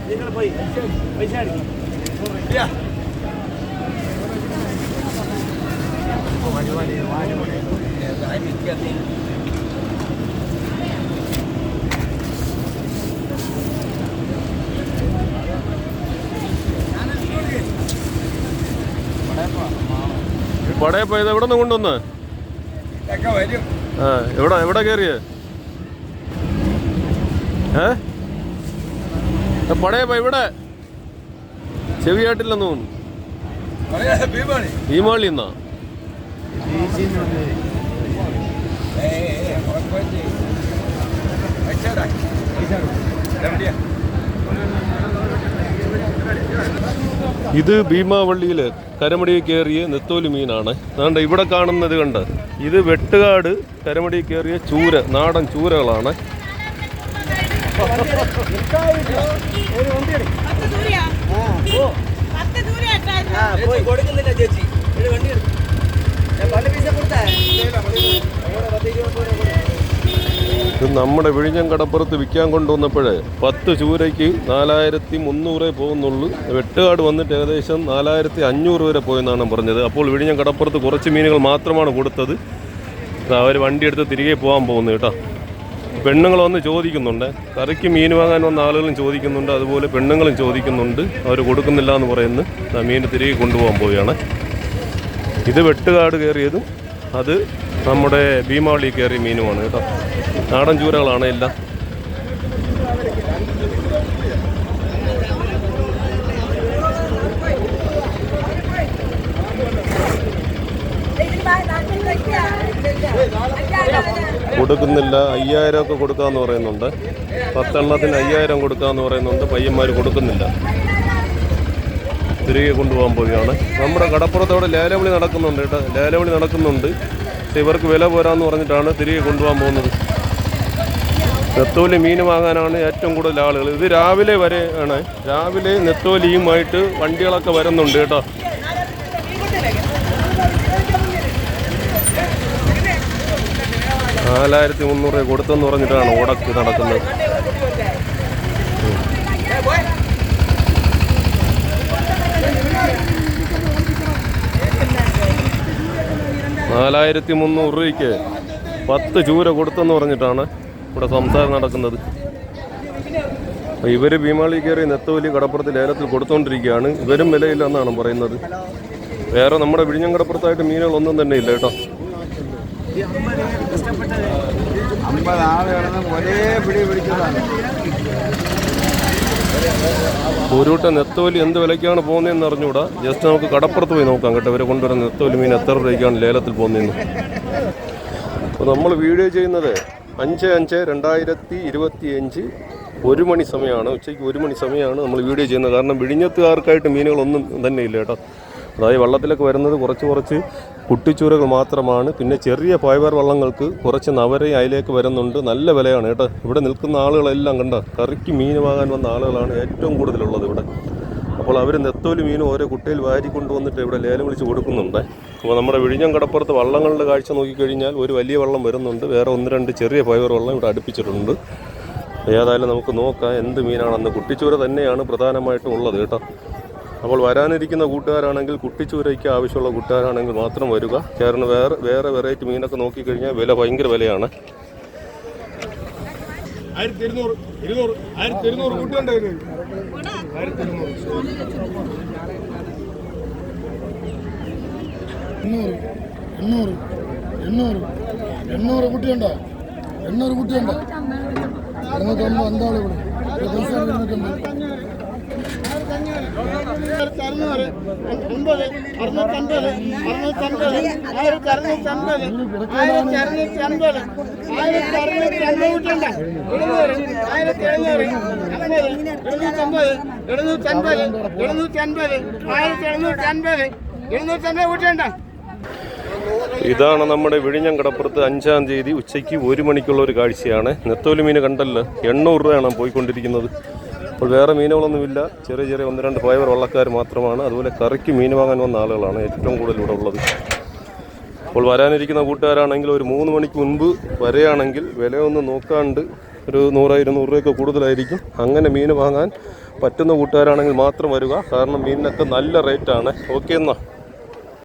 നിങ്ങൾ പോയി പൈസ അടിക്കും. പടയെ പോയത് എവിടെ നിന്ന് കൊണ്ടുവന്ന്? ആ എവിടെ കയറിയേ? പടയെ പോയി ഇവിടെ ചെവിയായിട്ടില്ലെന്ന് തോന്നുന്നു. ഭീമാളി എന്നാ? ഇത് ഭീമാവള്ളിയില് കരമടി കയറിയ നെത്തോലി മീനാണ്. അതുകൊണ്ട് ഇവിടെ കാണുന്നത് കണ്ട് ഇത് വെട്ടുകാട് കരമടി കയറിയ ചൂര, നാടൻ ചൂരകളാണ്. ഇത് നമ്മുടെ വിഴിഞ്ഞം കടപ്പുറത്ത് വിൽക്കാൻ കൊണ്ടുവന്നപ്പോൾ 10 ചൂരയ്ക്ക് 4300 പോകുന്നുള്ളൂ. വെട്ടുകാട് വന്നിട്ട് ഏകദേശം 4500 വരെ പോയെന്നാണ് പറഞ്ഞത്. അപ്പോൾ വിഴിഞ്ഞം കടപ്പുറത്ത് കുറച്ച് മീനുകൾ മാത്രമാണ് കൊടുത്തത്. അവർ വണ്ടിയെടുത്ത് തിരികെ പോകാൻ പോകുന്നു കേട്ടോ. പെണ്ണുങ്ങൾ വന്ന് ചോദിക്കുന്നുണ്ട്, കറിക്ക് മീൻ വാങ്ങാൻ വന്ന ആളുകളും ചോദിക്കുന്നുണ്ട്, അതുപോലെ പെണ്ണുങ്ങളും ചോദിക്കുന്നുണ്ട്. അവർ കൊടുക്കുന്നില്ല എന്ന് പറയുന്നു. മീൻ തിരികെ കൊണ്ടുപോകാൻ പോവുകയാണ്. ഇത് വെട്ടുകാട് കയറിയതും അത് നമ്മുടെ ഭീമാവളി കയറിയ മീനുമാണ് കേട്ടോ. നാടൻ ചൂരകളാണ് എല്ലാം. കൊടുക്കുന്നില്ല. 5000 ഒക്കെ കൊടുക്കാമെന്ന് പറയുന്നുണ്ട്. 10 എണ്ണത്തിന് 5000 കൊടുക്കാമെന്ന് പറയുന്നുണ്ട്. പയ്യന്മാർ കൊടുക്കുന്നില്ല. തിരികെ കൊണ്ടുപോകാൻ പോവുകയാണ്. നമ്മുടെ കടപ്പുറത്തോടെ ലേലവിളി നടക്കുന്നുണ്ട് കേട്ടോ. ലേലവിളി നടക്കുന്നുണ്ട്. പക്ഷെ ഇവർക്ക് വില പോരാന്ന് പറഞ്ഞിട്ടാണ് തിരികെ കൊണ്ടുപോകാൻ പോകുന്നത്. നെത്തോലി മീൻ വാങ്ങാനാണ് ഏറ്റവും കൂടുതൽ ആളുകൾ. ഇത് രാവിലെ വരെ ആണ്. രാവിലെ നെത്തോലിയുമായിട്ട് വണ്ടികളൊക്കെ വരുന്നുണ്ട് കേട്ടോ. $4300 കൊടുത്തെന്ന് പറഞ്ഞിട്ടാണ് ഓടക്ക് നടക്കുന്നത്. $4300 10 ചൂര കൊടുത്തെന്ന് പറഞ്ഞിട്ടാണ് ഇവിടെ സംസാരം നടക്കുന്നത്. ഇവർ ഭീമാളി കയറി നെത്തോലി കടപ്പുറത്ത് ലേലത്തിൽ കൊടുത്തുകൊണ്ടിരിക്കുകയാണ്. ഇവരും വിലയില്ലെന്നാണ് പറയുന്നത്. വേറെ നമ്മുടെ വിഴിഞ്ഞം കടപ്പുറത്തായിട്ട് മീനുകളൊന്നും തന്നെ ഇല്ല കേട്ടോ. ഒരുവട്ടം നെത്തോലി എന്ത് വിലയ്ക്കാണ് പോകുന്നതെന്ന് അറിഞ്ഞുകൂടാ. ജസ്റ്റ് നമുക്ക് കടപ്പുറത്ത് പോയി നോക്കാം കേട്ടോ. ഇവരെ കൊണ്ടുവരുന്ന നെത്തോലി മീൻ എത്ര രൂപയ്ക്കാണ് ലേലത്തിൽ പോകുന്നതെന്ന്. അപ്പോൾ നമ്മൾ വീഡിയോ ചെയ്യുന്നത് 5/5/2025 1 മണി സമയമാണ്. ഉച്ചയ്ക്ക് 1 മണി സമയമാണ് നമ്മൾ വീഡിയോ ചെയ്യുന്നത്. കാരണം വിഴിഞ്ഞത്തുകാർക്കായിട്ട് മീനുകളൊന്നും തന്നെ ഇല്ല കേട്ടോ. അതായത് വള്ളത്തിലൊക്കെ വരുന്നത് കുറച്ച് കുട്ടിച്ചൂരകൾ മാത്രമാണ്. പിന്നെ ചെറിയ ഫൈബർ വള്ളങ്ങൾക്ക് കുറച്ച് നവരയും അതിലേക്ക് വരുന്നുണ്ട്. നല്ല വിലയാണ് കേട്ടോ. ഇവിടെ നിൽക്കുന്ന ആളുകളെല്ലാം കണ്ട കറിക്ക് മീൻ വാങ്ങാൻ വന്ന ആളുകളാണ് ഏറ്റവും കൂടുതലുള്ളത് ഇവിടെ. അപ്പോൾ അവർ നെത്തോലി മീനും ഓരോ കുട്ടയിൽ വാരി കൊണ്ടുവന്നിട്ട് ഇവിടെ ലേലം വിളിച്ച് കൊടുക്കുന്നുണ്ട്. അപ്പോൾ നമ്മുടെ വിഴിഞ്ഞം കടപ്പുറത്ത് വള്ളങ്ങളുടെ കാഴ്ച നോക്കിക്കഴിഞ്ഞാൽ ഒരു വലിയ വള്ളം വരുന്നുണ്ട്. വേറെ 1-2 ചെറിയ ഫൈബർ വള്ളം ഇവിടെ അടുപ്പിച്ചിട്ടുണ്ട്. ഏതായാലും നമുക്ക് നോക്കാം എന്ത് മീനാണെന്ന്. കുട്ടിച്ചൂര തന്നെയാണ് പ്രധാനമായിട്ടും ഉള്ളത് കേട്ടോ. അപ്പോൾ വരാനിരിക്കുന്ന കൂട്ടുകാരാണെങ്കിൽ കുട്ടിച്ചൂരയ്ക്ക് ആവശ്യമുള്ള കൂട്ടുകാരാണെങ്കിൽ മാത്രം വരിക. കാരണം വേറെ വെറൈറ്റി മീനൊക്കെ നോക്കിക്കഴിഞ്ഞാൽ വില ഭയങ്കര വിലയാണ്. 1200 കൂട്ടുണ്ടായിരുന്നു. 800 കുട്ടിയുണ്ടോ? 800 കുട്ടിയുണ്ടോ? 250 എന്താള് ഇവിടെ പൈസ 250. 750. ഇതാണ് നമ്മുടെ വിഴിഞ്ഞം കടപ്പുറത്ത് 5-ാം തീയതി ഉച്ചയ്ക്ക് 1 മണിക്കുള്ള ഒരു കാഴ്ചയാണ്. നെത്തോലി മീൻ കണ്ടല്ലോ 800 രൂപയാണ് പോയിക്കൊണ്ടിരിക്കുന്നത്. അപ്പോൾ വേറെ മീനുകളൊന്നുമില്ല. ചെറിയ 1-2 ഫൈബർ വള്ളക്കാർ മാത്രമാണ്. അതുപോലെ കറിക്ക് മീൻ വാങ്ങാൻ വന്ന ആളുകളാണ് ഏറ്റവും കൂടുതൽ ഇവിടെ ഉള്ളത്. അപ്പോൾ വരാനിരിക്കുന്ന കൂട്ടുകാരാണെങ്കിൽ ഒരു 3 മണിക്ക് മുൻപ് വരെയാണെങ്കിൽ വിലയൊന്നും നോക്കാണ്ട് ഒരു 100-200 രൂപയൊക്കെ കൂടുതലായിരിക്കും. അങ്ങനെ മീൻ വാങ്ങാൻ പറ്റുന്ന കൂട്ടുകാരാണെങ്കിൽ മാത്രം വരിക, കാരണം മീനിനൊക്കെ നല്ല റേറ്റാണ്. ഓക്കെ എന്നാ.